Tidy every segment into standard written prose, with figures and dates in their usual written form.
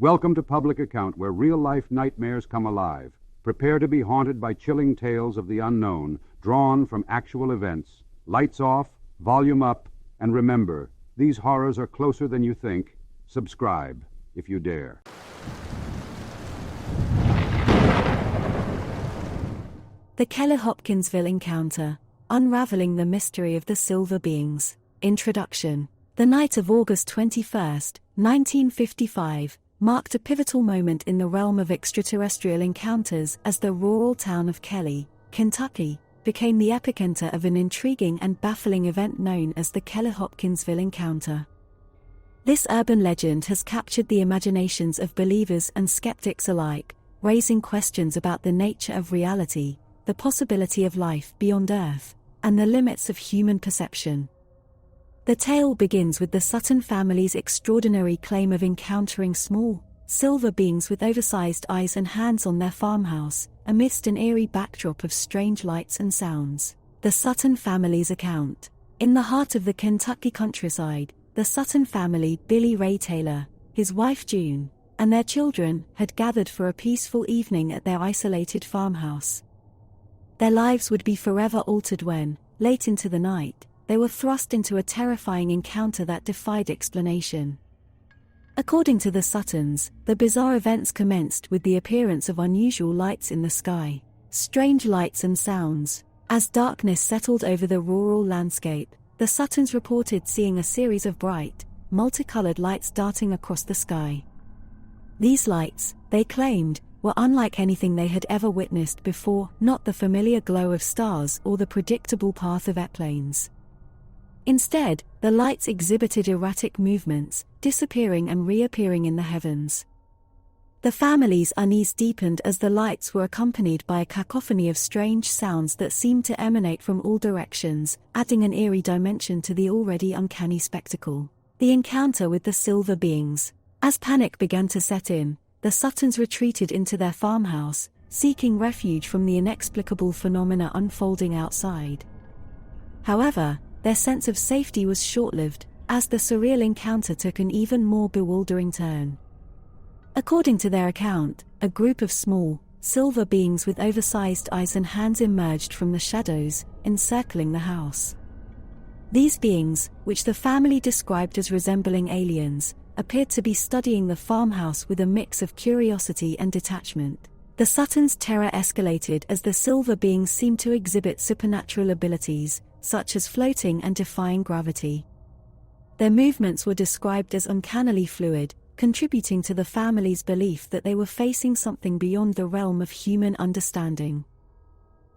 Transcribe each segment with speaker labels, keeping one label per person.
Speaker 1: Welcome to Public Account, where real-life nightmares come alive. Prepare to be haunted by chilling tales of the unknown, drawn from actual events. Lights off, volume up, and remember, these horrors are closer than you think. Subscribe, if you dare.
Speaker 2: The Kelly-Hopkinsville Encounter, Unraveling the Mystery of the Silver Beings. Introduction. The night of August 21, 1955, marked a pivotal moment in the realm of extraterrestrial encounters as the rural town of Kelly, Kentucky, became the epicenter of an intriguing and baffling event known as the Kelly-Hopkinsville Encounter. This urban legend has captured the imaginations of believers and skeptics alike, raising questions about the nature of reality, the possibility of life beyond Earth, and the limits of human perception. The tale begins with the Sutton family's extraordinary claim of encountering small, silver beings with oversized eyes and hands on their farmhouse, amidst an eerie backdrop of strange lights and sounds. The Sutton family's account. In the heart of the Kentucky countryside, the Sutton family, Billy Ray Taylor, his wife June, and their children, had gathered for a peaceful evening at their isolated farmhouse. Their lives would be forever altered when, late into the night, they were thrust into a terrifying encounter that defied explanation. According to the Suttons, the bizarre events commenced with the appearance of unusual lights in the sky, strange lights and sounds. As darkness settled over the rural landscape, the Suttons reported seeing a series of bright, multicolored lights darting across the sky. These lights, they claimed, were unlike anything they had ever witnessed before, not the familiar glow of stars or the predictable path of airplanes. Instead, the lights exhibited erratic movements, disappearing and reappearing in the heavens. The family's unease deepened as the lights were accompanied by a cacophony of strange sounds that seemed to emanate from all directions, adding an eerie dimension to the already uncanny spectacle. The encounter with the silver beings. As panic began to set in, the Suttons retreated into their farmhouse, seeking refuge from the inexplicable phenomena unfolding outside. However, their sense of safety was short-lived, as the surreal encounter took an even more bewildering turn. According to their account, a group of small, silver beings with oversized eyes and hands emerged from the shadows, encircling the house. These beings, which the family described as resembling aliens, appeared to be studying the farmhouse with a mix of curiosity and detachment. The Suttons' terror escalated as the silver beings seemed to exhibit supernatural abilities, such as floating and defying gravity. Their movements were described as uncannily fluid, contributing to the family's belief that they were facing something beyond the realm of human understanding.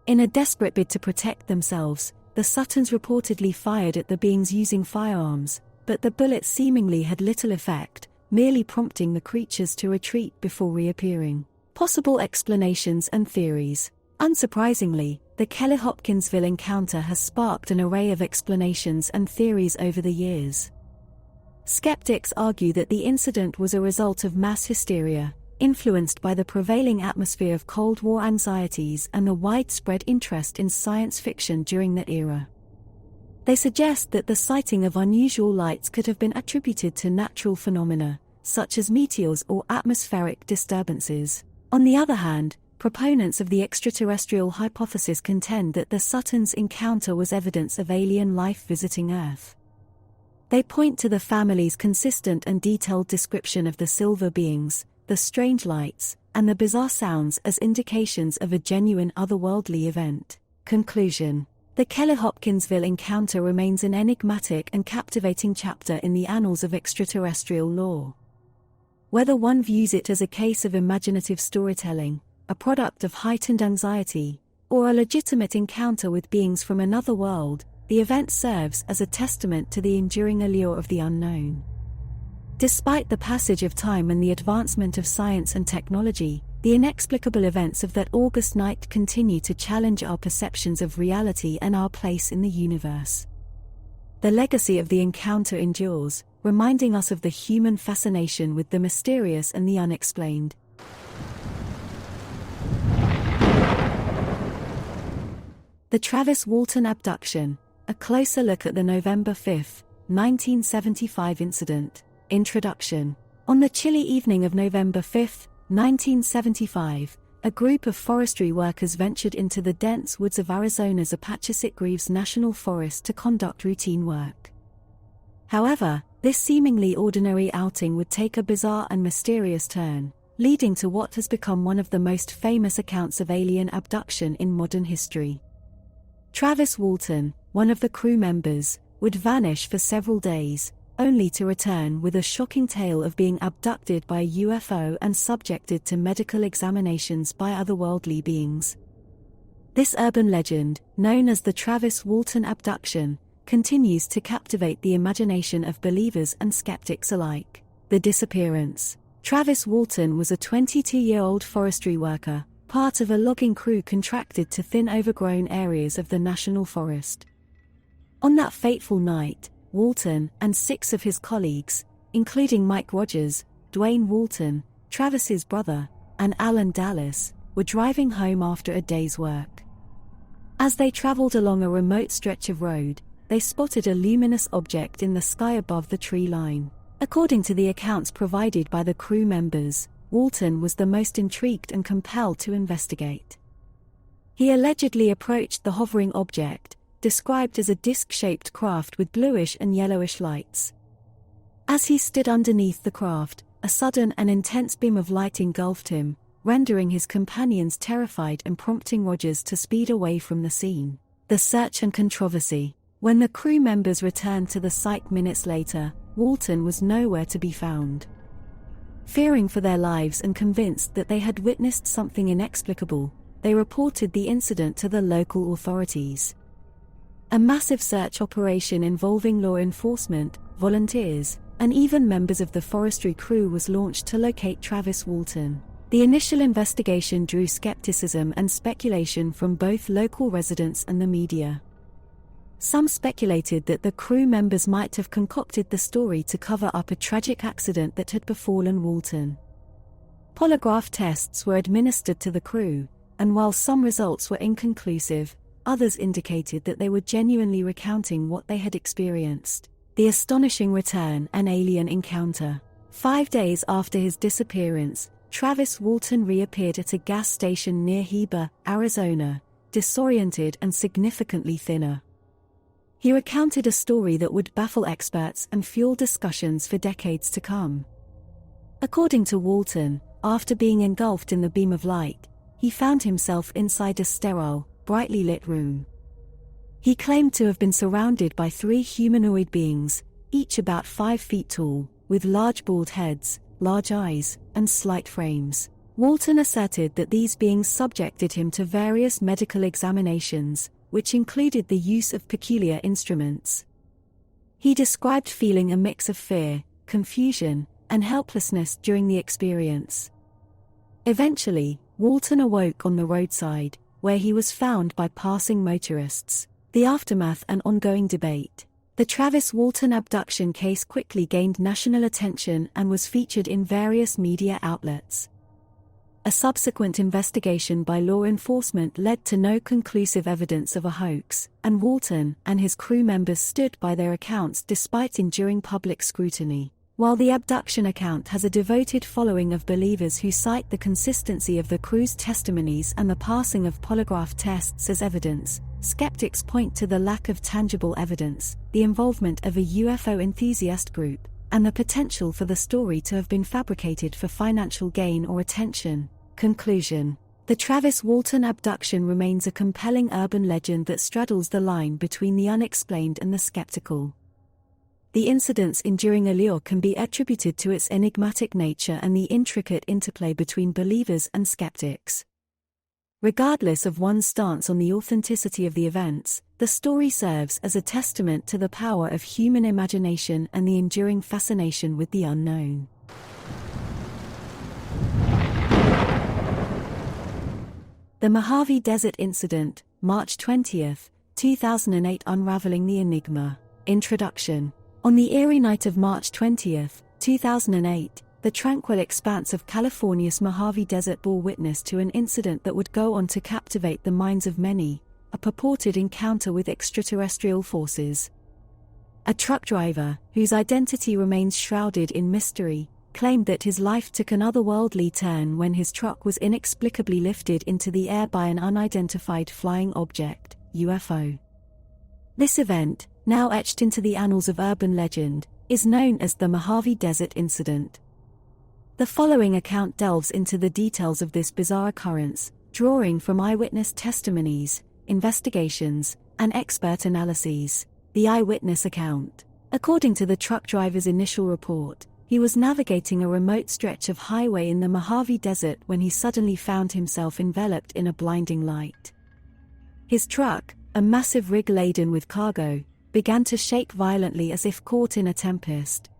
Speaker 2: In a desperate bid to protect themselves, the Suttons reportedly fired at the beings using firearms, but the bullets seemingly had little effect, merely prompting the creatures to retreat before reappearing. Possible explanations and theories. Unsurprisingly, the Kelly-Hopkinsville encounter has sparked an array of explanations and theories over the years. Skeptics argue that the incident was a result of mass hysteria, influenced by the prevailing atmosphere of Cold War anxieties and the widespread interest in science fiction during that era. They suggest that the sighting of unusual lights could have been attributed to natural phenomena, such as meteors or atmospheric disturbances. On the other hand, proponents of the extraterrestrial hypothesis contend that the Suttons' encounter was evidence of alien life visiting Earth. They point to the family's consistent and detailed description of the silver beings, the strange lights, and the bizarre sounds as indications of a genuine otherworldly event. Conclusion. The Kelly-Hopkinsville encounter remains an enigmatic and captivating chapter in the annals of extraterrestrial lore. Whether one views it as a case of imaginative storytelling, a product of heightened anxiety, or a legitimate encounter with beings from another world, the event serves as a testament to the enduring allure of the unknown. Despite the passage of time and the advancement of science and technology, the inexplicable events of that August night continue to challenge our perceptions of reality and our place in the universe. The legacy of the encounter endures, reminding us of the human fascination with the mysterious and the unexplained. The Travis Walton abduction, a closer look at the November 5, 1975 incident. Introduction. On the chilly evening of November 5, 1975, a group of forestry workers ventured into the dense woods of Arizona's Apache Groves National Forest to conduct routine work. However, this seemingly ordinary outing would take a bizarre and mysterious turn, leading to what has become one of the most famous accounts of alien abduction in modern history. Travis Walton, one of the crew members, would vanish for several days, only to return with a shocking tale of being abducted by a UFO and subjected to medical examinations by otherworldly beings. This urban legend, known as the Travis Walton abduction, continues to captivate the imagination of believers and skeptics alike. The disappearance. Travis Walton was a 22-year-old forestry worker, part of a logging crew contracted to thin overgrown areas of the national forest. On that fateful night, Walton and 6 of his colleagues, including Mike Rogers, Dwayne Walton, Travis's brother, and Alan Dallas, were driving home after a day's work. As they traveled along a remote stretch of road, they spotted a luminous object in the sky above the tree line. According to the accounts provided by the crew members, Walton was the most intrigued and compelled to investigate. He allegedly approached the hovering object, described as a disc-shaped craft with bluish and yellowish lights. As he stood underneath the craft, a sudden and intense beam of light engulfed him, rendering his companions terrified and prompting Rogers to speed away from the scene. The search and controversy. When the crew members returned to the site minutes later, Walton was nowhere to be found. Fearing for their lives and convinced that they had witnessed something inexplicable, they reported the incident to the local authorities. A massive search operation involving law enforcement, volunteers, and even members of the forestry crew was launched to locate Travis Walton. The initial investigation drew skepticism and speculation from both local residents and the media. Some speculated that the crew members might have concocted the story to cover up a tragic accident that had befallen Walton. Polygraph tests were administered to the crew, and while some results were inconclusive, others indicated that they were genuinely recounting what they had experienced. The astonishing return and alien encounter. 5 days after his disappearance, Travis Walton reappeared at a gas station near Heber, Arizona, disoriented and significantly thinner. He recounted a story that would baffle experts and fuel discussions for decades to come. According to Walton, after being engulfed in the beam of light, he found himself inside a sterile, brightly lit room. He claimed to have been surrounded by 3 humanoid beings, each about 5 feet tall, with large bald heads, large eyes, and slight frames. Walton asserted that these beings subjected him to various medical examinations, which included the use of peculiar instruments. He described feeling a mix of fear, confusion, and helplessness during the experience. Eventually, Walton awoke on the roadside, where he was found by passing motorists. The aftermath and ongoing debate. The Travis Walton abduction case quickly gained national attention and was featured in various media outlets. A subsequent investigation by law enforcement led to no conclusive evidence of a hoax, and Walton and his crew members stood by their accounts despite enduring public scrutiny. While the abduction account has a devoted following of believers who cite the consistency of the crew's testimonies and the passing of polygraph tests as evidence, skeptics point to the lack of tangible evidence, the involvement of a UFO enthusiast group, and the potential for the story to have been fabricated for financial gain or attention. Conclusion. The Travis Walton abduction remains a compelling urban legend that straddles the line between the unexplained and the skeptical. The incident's enduring allure can be attributed to its enigmatic nature and the intricate interplay between believers and skeptics. Regardless of one's stance on the authenticity of the events, the story serves as a testament to the power of human imagination and the enduring fascination with the unknown. The Mojave Desert Incident, March 20, 2008. Unraveling the Enigma. Introduction. On the eerie night of March 20, 2008, the tranquil expanse of California's Mojave Desert bore witness to an incident that would go on to captivate the minds of many, a purported encounter with extraterrestrial forces. A truck driver, whose identity remains shrouded in mystery, claimed that his life took an otherworldly turn when his truck was inexplicably lifted into the air by an unidentified flying object, UFO. This event, now etched into the annals of urban legend, is known as the Mojave Desert incident. The following account delves into the details of this bizarre occurrence, drawing from eyewitness testimonies, investigations, and expert analyses. The eyewitness account. According to the truck driver's initial report, he was navigating a remote stretch of highway in the Mojave Desert when he suddenly found himself enveloped in a blinding light. His truck, a massive rig laden with cargo, began to shake violently as if caught in a tempest.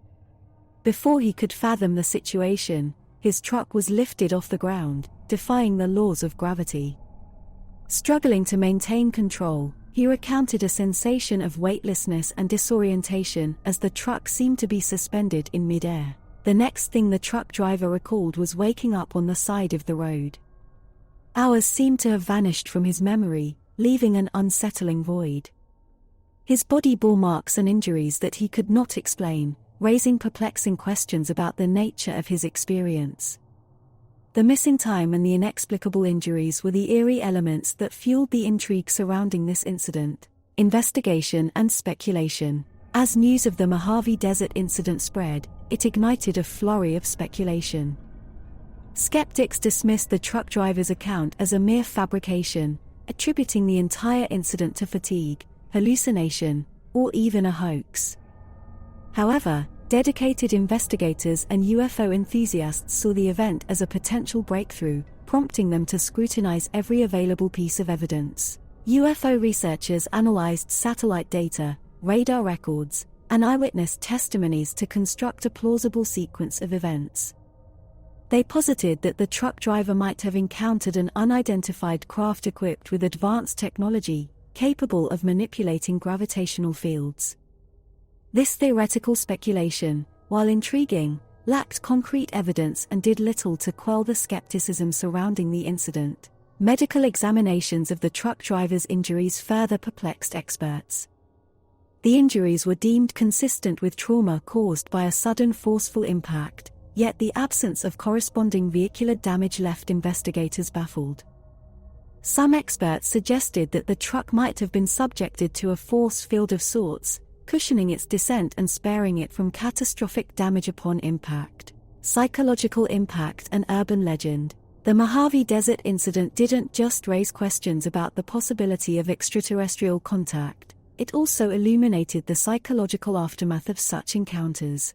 Speaker 2: Before he could fathom the situation, his truck was lifted off the ground, defying the laws of gravity. Struggling to maintain control, he recounted a sensation of weightlessness and disorientation as the truck seemed to be suspended in midair. The next thing the truck driver recalled was waking up on the side of the road. Hours seemed to have vanished from his memory, leaving an unsettling void. His body bore marks and injuries that he could not explain, raising perplexing questions about the nature of his experience. The missing time and the inexplicable injuries were the eerie elements that fueled the intrigue surrounding this incident, investigation and speculation. As news of the Mojave Desert incident spread, it ignited a flurry of speculation. Skeptics dismissed the truck driver's account as a mere fabrication, attributing the entire incident to fatigue, hallucination, or even a hoax. However, dedicated investigators and UFO enthusiasts saw the event as a potential breakthrough, prompting them to scrutinize every available piece of evidence. UFO researchers analyzed satellite data, radar records, and eyewitness testimonies to construct a plausible sequence of events. They posited that the truck driver might have encountered an unidentified craft equipped with advanced technology, capable of manipulating gravitational fields. This theoretical speculation, while intriguing, lacked concrete evidence and did little to quell the skepticism surrounding the incident. Medical examinations of the truck driver's injuries further perplexed experts. The injuries were deemed consistent with trauma caused by a sudden forceful impact, yet the absence of corresponding vehicular damage left investigators baffled. Some experts suggested that the truck might have been subjected to a force field of sorts, cushioning its descent and sparing it from catastrophic damage upon impact. Psychological impact and urban legend. The Mojave Desert incident didn't just raise questions about the possibility of extraterrestrial contact, it also illuminated the psychological aftermath of such encounters.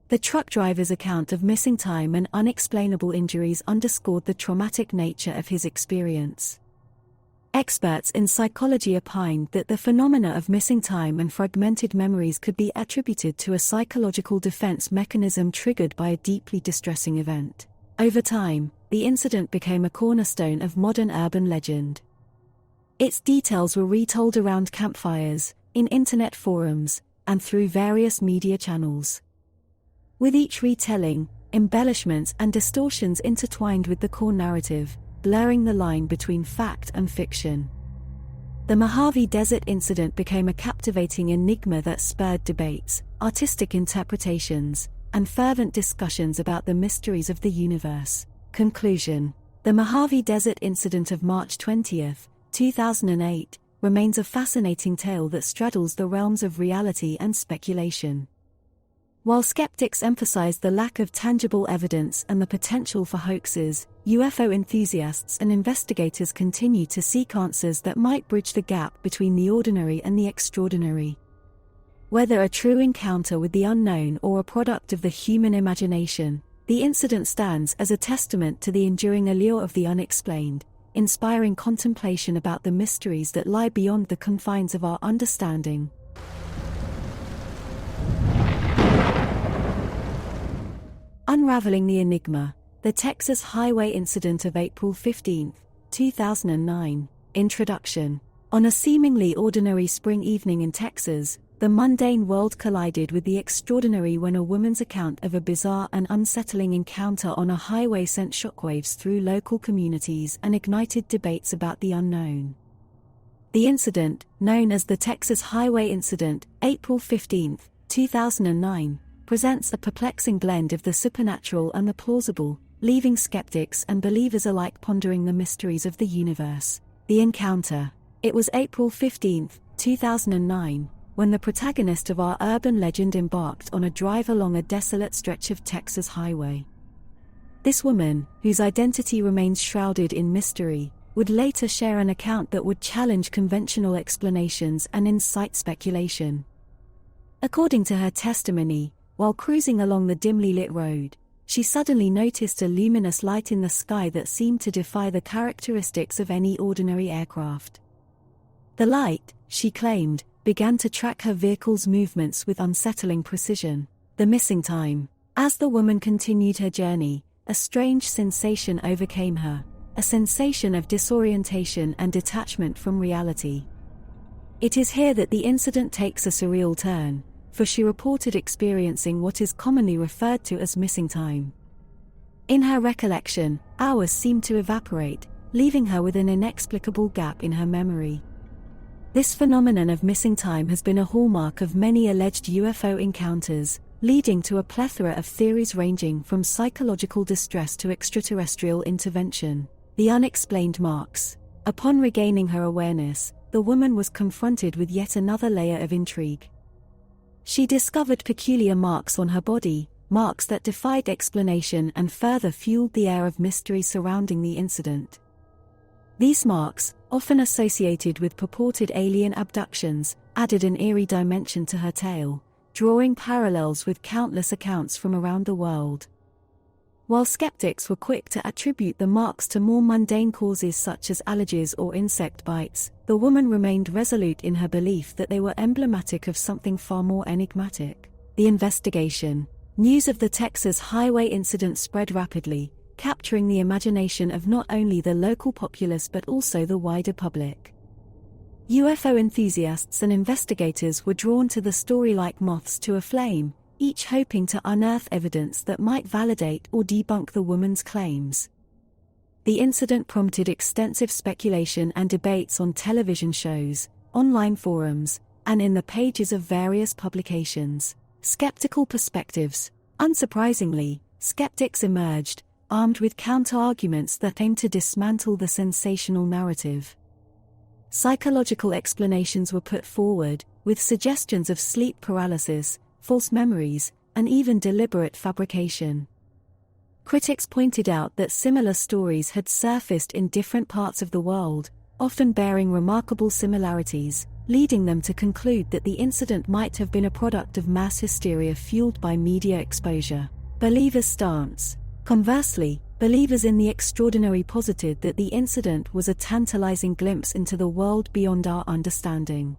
Speaker 2: The truck driver's account of missing time and unexplainable injuries underscored the traumatic nature of his experience. Experts in psychology opined that the phenomena of missing time and fragmented memories could be attributed to a psychological defense mechanism triggered by a deeply distressing event. Over time, the incident became a cornerstone of modern urban legend. Its details were retold around campfires, in internet forums, and through various media channels. With each retelling, embellishments and distortions intertwined with the core narrative, blurring the line between fact and fiction. The Mojave Desert incident became a captivating enigma that spurred debates, artistic interpretations, and fervent discussions about the mysteries of the universe. Conclusion. The Mojave Desert incident of March 20, 2008, remains a fascinating tale that straddles the realms of reality and speculation. While skeptics emphasize the lack of tangible evidence and the potential for hoaxes, UFO enthusiasts and investigators continue to seek answers that might bridge the gap between the ordinary and the extraordinary. Whether a true encounter with the unknown or a product of the human imagination, the incident stands as a testament to the enduring allure of the unexplained, inspiring contemplation about the mysteries that lie beyond the confines of our understanding. Unraveling the Enigma, the Texas Highway Incident of April 15, 2009. Introduction. On a seemingly ordinary spring evening in Texas, the mundane world collided with the extraordinary when a woman's account of a bizarre and unsettling encounter on a highway sent shockwaves through local communities and ignited debates about the unknown. The incident, known as the Texas Highway Incident, April 15, 2009, presents a perplexing blend of the supernatural and the plausible, leaving skeptics and believers alike pondering the mysteries of the universe. The encounter. It was April 15, 2009, when the protagonist of our urban legend embarked on a drive along a desolate stretch of Texas highway. This woman, whose identity remains shrouded in mystery, would later share an account that would challenge conventional explanations and incite speculation. According to her testimony, while cruising along the dimly lit road, she suddenly noticed a luminous light in the sky that seemed to defy the characteristics of any ordinary aircraft. The light, she claimed, began to track her vehicle's movements with unsettling precision. The missing time. As the woman continued her journey, a strange sensation overcame her, a sensation of disorientation and detachment from reality. It is here that the incident takes a surreal turn, for she reported experiencing what is commonly referred to as missing time. In her recollection, hours seemed to evaporate, leaving her with an inexplicable gap in her memory. This phenomenon of missing time has been a hallmark of many alleged UFO encounters, leading to a plethora of theories ranging from psychological distress to extraterrestrial intervention. The unexplained marks. Upon regaining her awareness, the woman was confronted with yet another layer of intrigue. She discovered peculiar marks on her body, marks that defied explanation and further fueled the air of mystery surrounding the incident. These marks, often associated with purported alien abductions, added an eerie dimension to her tale, drawing parallels with countless accounts from around the world. While skeptics were quick to attribute the marks to more mundane causes such as allergies or insect bites, the woman remained resolute in her belief that they were emblematic of something far more enigmatic. The investigation. News of the Texas highway incident spread rapidly, capturing the imagination of not only the local populace but also the wider public. UFO enthusiasts and investigators were drawn to the story like moths to a flame, each hoping to unearth evidence that might validate or debunk the woman's claims. The incident prompted extensive speculation and debates on television shows, online forums, and in the pages of various publications. Skeptical perspectives. Unsurprisingly, skeptics emerged, armed with counter-arguments that aimed to dismantle the sensational narrative. Psychological explanations were put forward, with suggestions of sleep paralysis, false memories, and even deliberate fabrication. Critics pointed out that similar stories had surfaced in different parts of the world, often bearing remarkable similarities, leading them to conclude that the incident might have been a product of mass hysteria fueled by media exposure. Believers' stance. Conversely, believers in the extraordinary posited that the incident was a tantalizing glimpse into the world beyond our understanding.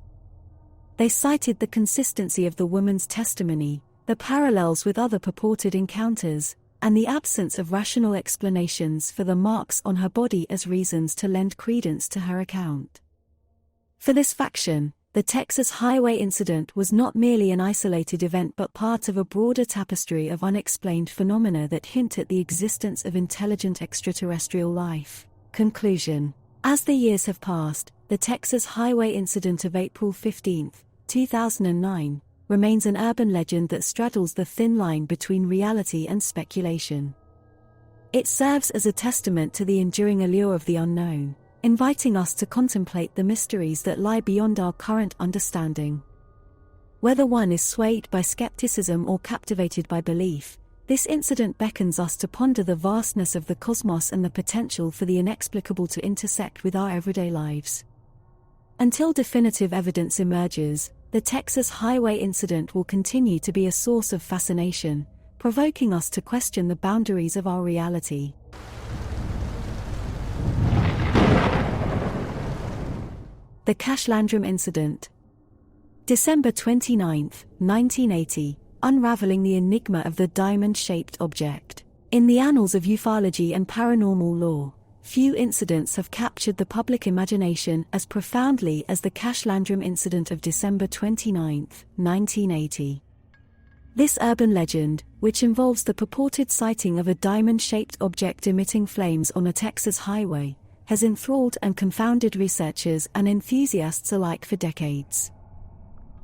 Speaker 2: They cited the consistency of the woman's testimony, the parallels with other purported encounters, and the absence of rational explanations for the marks on her body as reasons to lend credence to her account. For this faction, the Texas highway incident was not merely an isolated event but part of a broader tapestry of unexplained phenomena that hint at the existence of intelligent extraterrestrial life. Conclusion. As the years have passed, the Texas highway incident of April 15, 2009, remains an urban legend that straddles the thin line between reality and speculation. It serves as a testament to the enduring allure of the unknown, inviting us to contemplate the mysteries that lie beyond our current understanding. Whether one is swayed by skepticism or captivated by belief, this incident beckons us to ponder the vastness of the cosmos and the potential for the inexplicable to intersect with our everyday lives. Until definitive evidence emerges, the Texas highway incident will continue to be a source of fascination, provoking us to question the boundaries of our reality. The Cash-Landrum incident. December 29, 1980, unraveling the enigma of the diamond-shaped object. In the annals of ufology and paranormal lore, few incidents have captured the public imagination as profoundly as the Cash-Landrum incident of December 29, 1980. This urban legend, which involves the purported sighting of a diamond-shaped object emitting flames on a Texas highway, has enthralled and confounded researchers and enthusiasts alike for decades.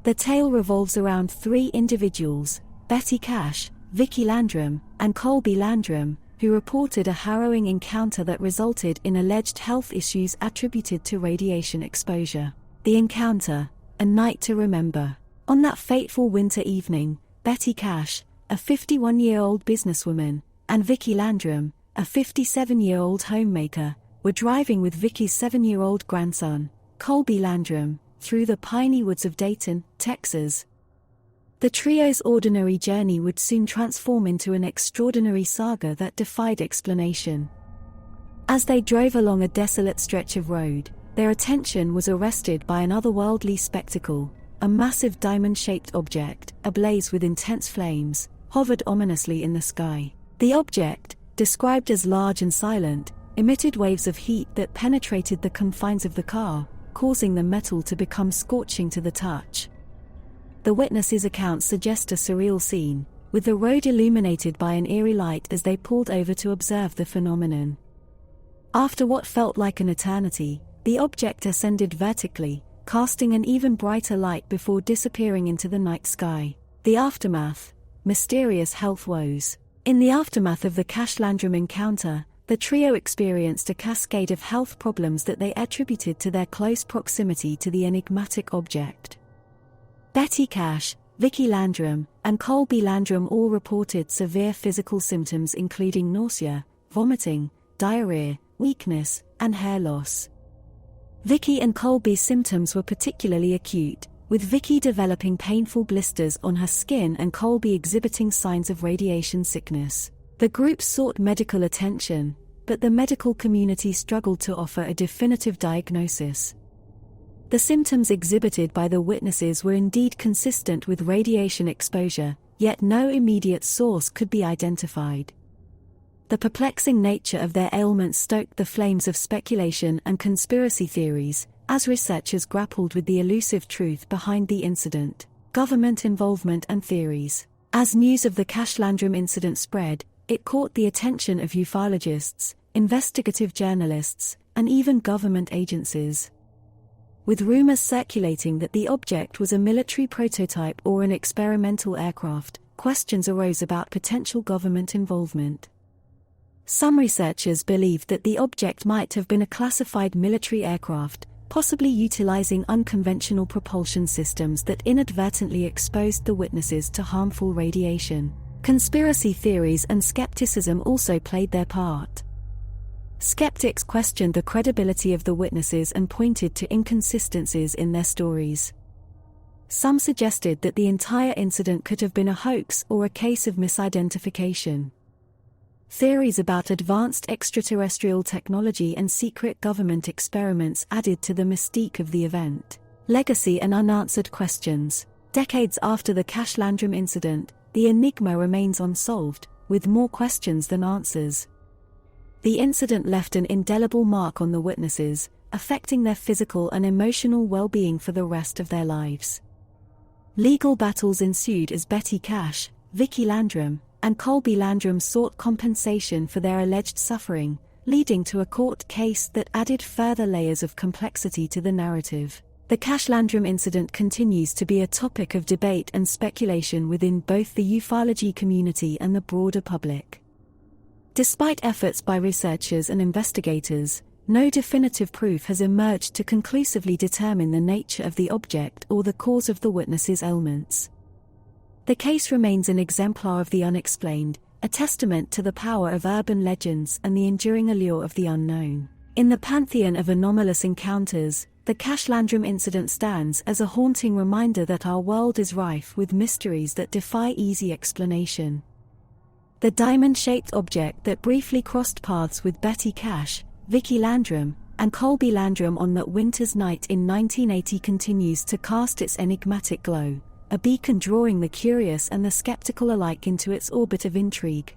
Speaker 2: The tale revolves around three individuals, Betty Cash, Vicki Landrum, and Colby Landrum, who reported a harrowing encounter that resulted in alleged health issues attributed to radiation exposure. The encounter, a night to remember. On that fateful winter evening, Betty Cash, a 51-year-old businesswoman, and Vicki Landrum, a 57-year-old homemaker, were driving with Vicki's 7-year-old grandson, Colby Landrum, through the piney woods of Dayton, Texas. The trio's ordinary journey would soon transform into an extraordinary saga that defied explanation. As they drove along a desolate stretch of road, their attention was arrested by an otherworldly spectacle. A massive diamond-shaped object, ablaze with intense flames, hovered ominously in the sky. The object, described as large and silent, emitted waves of heat that penetrated the confines of the car, causing the metal to become scorching to the touch. The witnesses' accounts suggest a surreal scene, with the road illuminated by an eerie light as they pulled over to observe the phenomenon. After what felt like an eternity, the object ascended vertically, casting an even brighter light before disappearing into the night sky. The aftermath: mysterious health woes. In the aftermath of the Cash-Landrum encounter, the trio experienced a cascade of health problems that they attributed to their close proximity to the enigmatic object. Betty Cash, Vicki Landrum, and Colby Landrum all reported severe physical symptoms including nausea, vomiting, diarrhea, weakness, and hair loss. Vicki and Colby's symptoms were particularly acute, with Vicki developing painful blisters on her skin and Colby exhibiting signs of radiation sickness. The group sought medical attention, but the medical community struggled to offer a definitive diagnosis. The symptoms exhibited by the witnesses were indeed consistent with radiation exposure, yet no immediate source could be identified. The perplexing nature of their ailments stoked the flames of speculation and conspiracy theories, as researchers grappled with the elusive truth behind the incident. Government involvement and theories. As news of the Cash-Landrum incident spread, it caught the attention of ufologists, investigative journalists, and even government agencies. With rumors circulating that the object was a military prototype or an experimental aircraft, questions arose about potential government involvement. Some researchers believed that the object might have been a classified military aircraft, possibly utilizing unconventional propulsion systems that inadvertently exposed the witnesses to harmful radiation. Conspiracy theories and skepticism also played their part. Skeptics questioned the credibility of the witnesses and pointed to inconsistencies in their stories. Some suggested that the entire incident could have been a hoax or a case of misidentification. Theories about advanced extraterrestrial technology and secret government experiments added to the mystique of the event. Legacy and unanswered questions. Decades after the Cash-Landrum incident, the enigma remains unsolved, with more questions than answers. The incident left an indelible mark on the witnesses, affecting their physical and emotional well-being for the rest of their lives. Legal battles ensued as Betty Cash, Vicki Landrum, and Colby Landrum sought compensation for their alleged suffering, leading to a court case that added further layers of complexity to the narrative. The Cash-Landrum incident continues to be a topic of debate and speculation within both the ufology community and the broader public. Despite efforts by researchers and investigators, no definitive proof has emerged to conclusively determine the nature of the object or the cause of the witnesses' ailments. The case remains an exemplar of the unexplained, a testament to the power of urban legends and the enduring allure of the unknown. In the pantheon of anomalous encounters, the Cash-Landrum incident stands as a haunting reminder that our world is rife with mysteries that defy easy explanation. The diamond-shaped object that briefly crossed paths with Betty Cash, Vicki Landrum, and Colby Landrum on that winter's night in 1980 continues to cast its enigmatic glow, a beacon drawing the curious and the skeptical alike into its orbit of intrigue.